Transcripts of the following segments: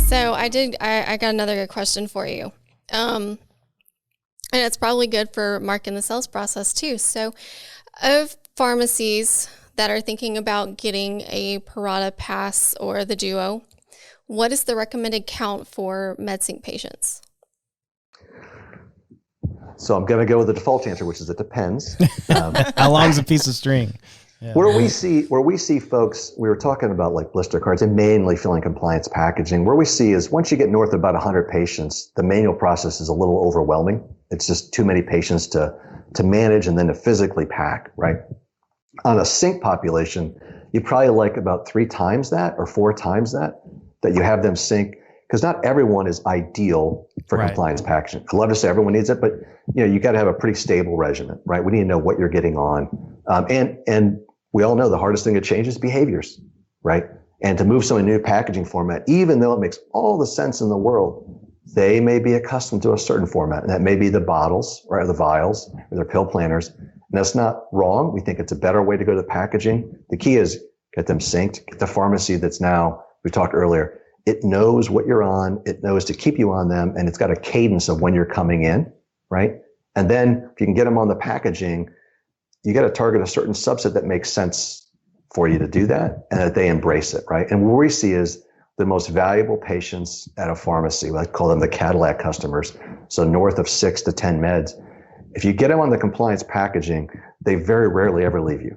So I got another good question for you. And it's probably good for Mark in the sales process too. So of pharmacies that are thinking about getting a Parata Pass or the Duo, what is the recommended count for MedSync patients? So I'm going to go with the default answer, which is it depends. How long is a piece of string? Yeah. Where we see folks, we were talking about like blister cards and mainly filling compliance packaging. Where we see is once you get north of about 100 patients, the manual process is a little overwhelming. It's just too many patients to manage and then to physically pack, right? On a sync population, you probably like about 3 times that or 4 times that you have them sync, because not everyone is ideal for compliance packaging. I love to say everyone needs it, but you got to have a pretty stable regimen, right? We need to know what you're getting on. And we all know the hardest thing to change is behaviors, right? And to move some new packaging format, even though it makes all the sense in the world, they may be accustomed to a certain format, and that may be the bottles or the vials or their pill planners. And that's not wrong. We think it's a better way to go to the packaging. The key is get them synced, get the pharmacy that's now, we talked earlier, it knows what you're on, it knows to keep you on them, and it's got a cadence of when you're coming in, right? And then if you can get them on the packaging, you got to target a certain subset that makes sense for you to do that and that they embrace it, right? And what we see is the most valuable patients at a pharmacy, I call them the Cadillac customers, so north of 6 to 10 meds. If you get them on the compliance packaging, they very rarely ever leave you,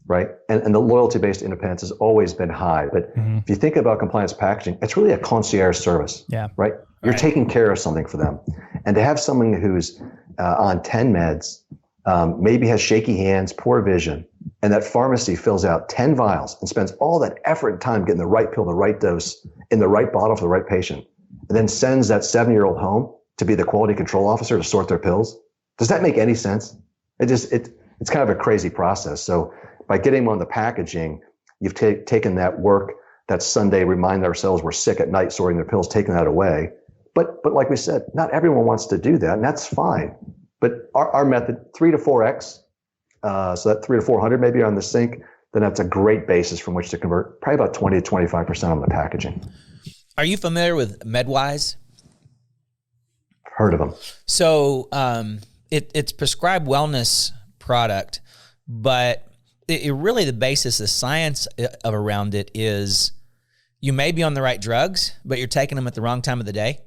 right? And the loyalty-based independence has always been high. But if you think about compliance packaging, it's really a concierge service, right? You're taking care of something for them. And to have someone who's on 10 meds, maybe has shaky hands, poor vision, and that pharmacy fills out 10 vials and spends all that effort and time getting the right pill, the right dose, in the right bottle for the right patient, and then sends that 7-year-old home to be the quality control officer to sort their pills. Does that make any sense? It's kind of a crazy process. So by getting them on the packaging, you've taken that work, that Sunday, remind ourselves we're sick at night sorting their pills, taking that away. But like we said, not everyone wants to do that, and that's fine. But our method, 3 to 4x, so that 3 to 400 maybe on the sync, then that's a great basis from which to convert probably about 20 to 25% on the packaging. Are you familiar with MedWise? Heard of them. So it's prescribed wellness product, but it really the basis, the science around it is you may be on the right drugs, but you're taking them at the wrong time of the day.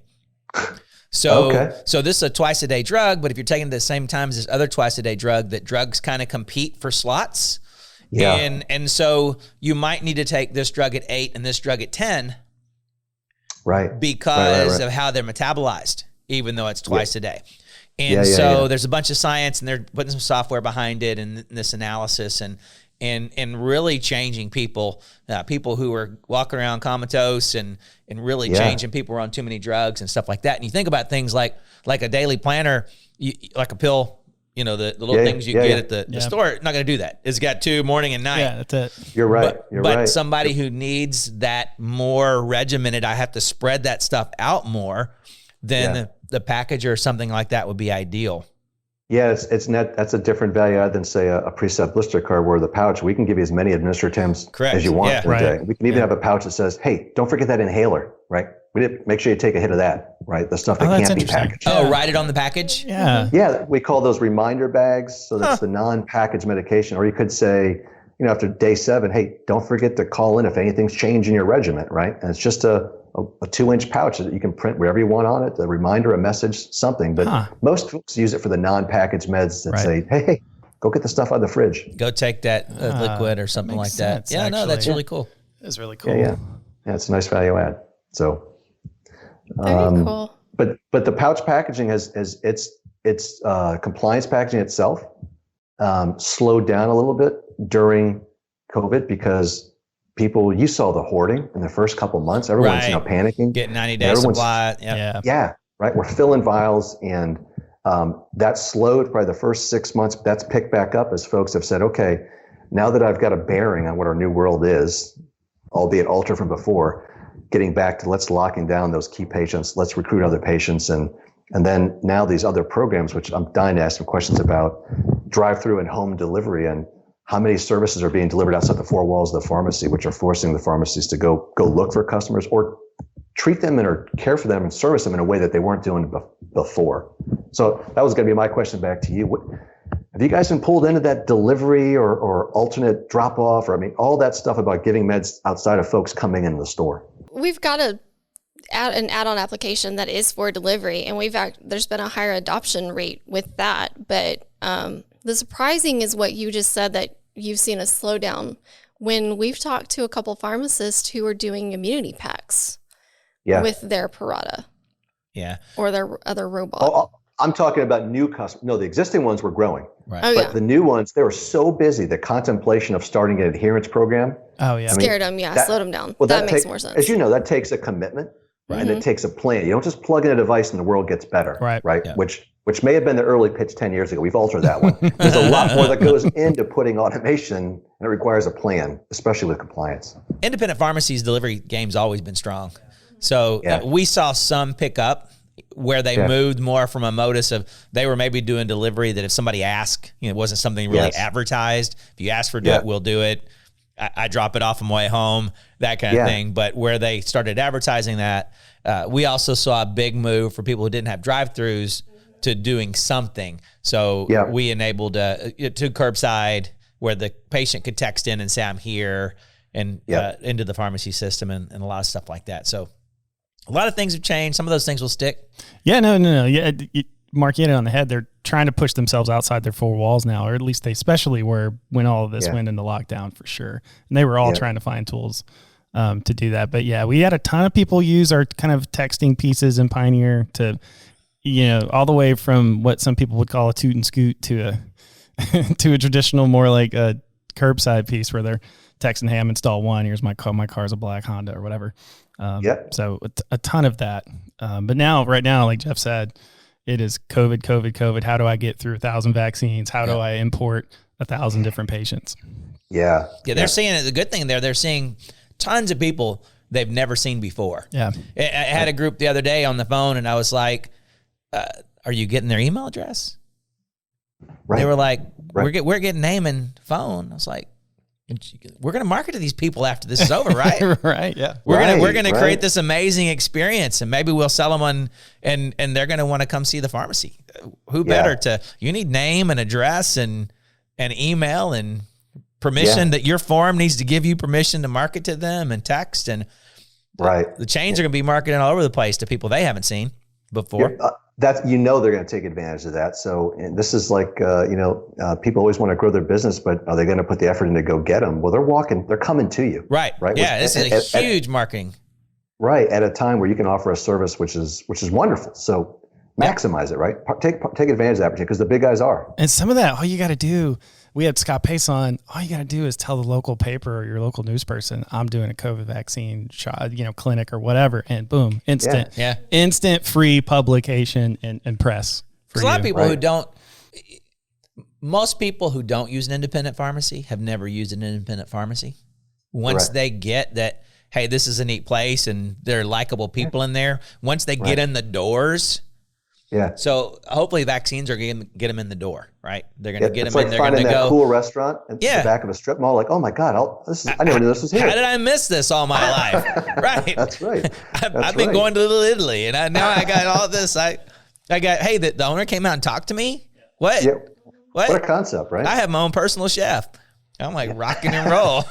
So this is a twice a day drug, but if you're taking it at the same time as this other twice a day drug, that drugs kind of compete for slots. Yeah. And so you might need to take this drug at 8 and this drug at 10. Right. Because of how they're metabolized, even though it's twice a day. And there's a bunch of science, and they're putting some software behind it and this analysis and really changing people who are walking around comatose and really changing people who are on too many drugs and stuff like that. And you think about things like a daily planner, like a pill, the little things you get at the store, not going to do that. It's got 2 morning and night. Yeah, that's it. You're right. But somebody who needs that more regimented, I have to spread that stuff out more, then the package or something like that would be ideal. Yeah, it's net. That's a different value add than say a preset blister card where the pouch, we can give you as many administratives as you want in a day. We can even have a pouch that says, hey, don't forget that inhaler, right? Make sure you take a hit of that, right? The stuff that can't be packaged. Oh, write it on the package? Yeah. Yeah, we call those reminder bags. So that's the non-packaged medication. Or you could say, after day 7, hey, don't forget to call in if anything's changed in your regimen, right? And it's just a 2-inch pouch that you can print wherever you want on it, a reminder, a message, something. But most folks use it for the non-packaged meds that say, hey, go get the stuff out of the fridge. Go take that liquid or something like that. Yeah, no, that's really cool. That's really cool. Yeah, it's a nice value add. So, very cool. But the pouch packaging has its compliance packaging itself slowed down a little bit during COVID because you saw the hoarding in the first couple months. Everyone's panicking. Get 90-day supply. Yeah, right. We're filling vials, and that slowed probably the first 6 months. But that's picked back up as folks have said, okay, now that I've got a bearing on what our new world is, albeit altered from before, getting back to let's locking down those key patients, let's recruit other patients, and then now these other programs, which I'm dying to ask some questions about, drive-through and home delivery, and how many services are being delivered outside the 4 walls of the pharmacy, which are forcing the pharmacies to go look for customers or treat them or care for them and service them in a way that they weren't doing before. So that was going to be my question back to you. Have you guys been pulled into that delivery or alternate drop-off, or all that stuff about giving meds outside of folks coming into the store? We've got an add-on application that is for delivery, and there's been a higher adoption rate with that. But the surprising is what you just said, that you've seen a slowdown when we've talked to a couple pharmacists who are doing immunity packs with their Parata. Yeah. Or their other robot. Oh, I'm talking about new customers. No, the existing ones were growing. Right. Oh, but the new ones, they were so busy, the contemplation of starting an adherence program. Oh, yeah. Scared them, slowed them down. Well, that makes more sense. As you know, that takes a commitment, and it takes a plan. You don't just plug in a device and the world gets better, right? Yeah. Which may have been the early pitch 10 years ago. We've altered that one. There's a lot more that goes into putting automation, and it requires a plan, especially with compliance. Independent pharmacies delivery game's always been strong. So we saw some pick up where they moved more from a modus of they were maybe doing delivery that if somebody asked, it wasn't something really advertised. If you ask for it, we'll do it. I drop it off on my way home, that kind of thing. But where they started advertising that, we also saw a big move for people who didn't have drive-throughs to doing something. So we enabled to curbside where the patient could text in and say, I'm here, and into the pharmacy system and a lot of stuff like that. So a lot of things have changed. Some of those things will stick. Yeah, no. Yeah, Mark, you hit it on the head. They're trying to push themselves outside their four walls now, or at least they especially were when all of this went into lockdown for sure. And they were all trying to find tools to do that. But yeah, we had a ton of people use our kind of texting pieces in Pioneer to, all the way from what some people would call a toot and scoot to a to a traditional, more like a curbside piece where they're texting, hey, I'm install one. Here's my car. My car's a black Honda or whatever. So a ton of that. But right now, like Jeff said, it is COVID. How do I get through 1,000 vaccines? How do I import 1,000 different patients? Yeah. They're seeing it. The good thing they're seeing tons of people they've never seen before. Yeah. I had a group the other day on the phone, and I was like, are you getting their email address? Right. They were like, we're getting name and phone. I was like, we're going to market to these people after this is over, right? Right. Yeah. We're going to create this amazing experience, and maybe we'll sell them on, and they're going to want to come see the pharmacy. Who better you need name and address and email and permission that your form needs to give you permission to market to them and text. And the chains are going to be marketing all over the place to people they haven't seen before. They're going to take advantage of that. So, and this is like, people always want to grow their business, but are they going to put the effort in to go get them? Well, they're coming to you. Right. Yeah. This is a huge marketing. Right. At a time where you can offer a service, which is wonderful. So maximize it, right? Take advantage of that opportunity because the big guys are. And some of that, all you got to do, we had Scott Pace on, all you got to do is tell the local paper or your local news person, I'm doing a COVID vaccine shot, clinic or whatever. And boom, instant free publication and press. For a lot of people most people who don't use an independent pharmacy have never used an independent pharmacy. Once they get that, hey, this is a neat place and there are likable people in there. Once they get in the doors. Yeah. So hopefully vaccines are going to get them in the door, right? They're going to get them like in. They're going to go. Finding that cool restaurant at the back of a strip mall, like, oh my God, I never knew this was here. How did I miss this all my life? Right. That's right. I've been going to Little Italy, and now I got all this. I got, hey, the owner came out and talked to me. What? Yeah. What a concept, right? I have my own personal chef. I'm like rocking and roll.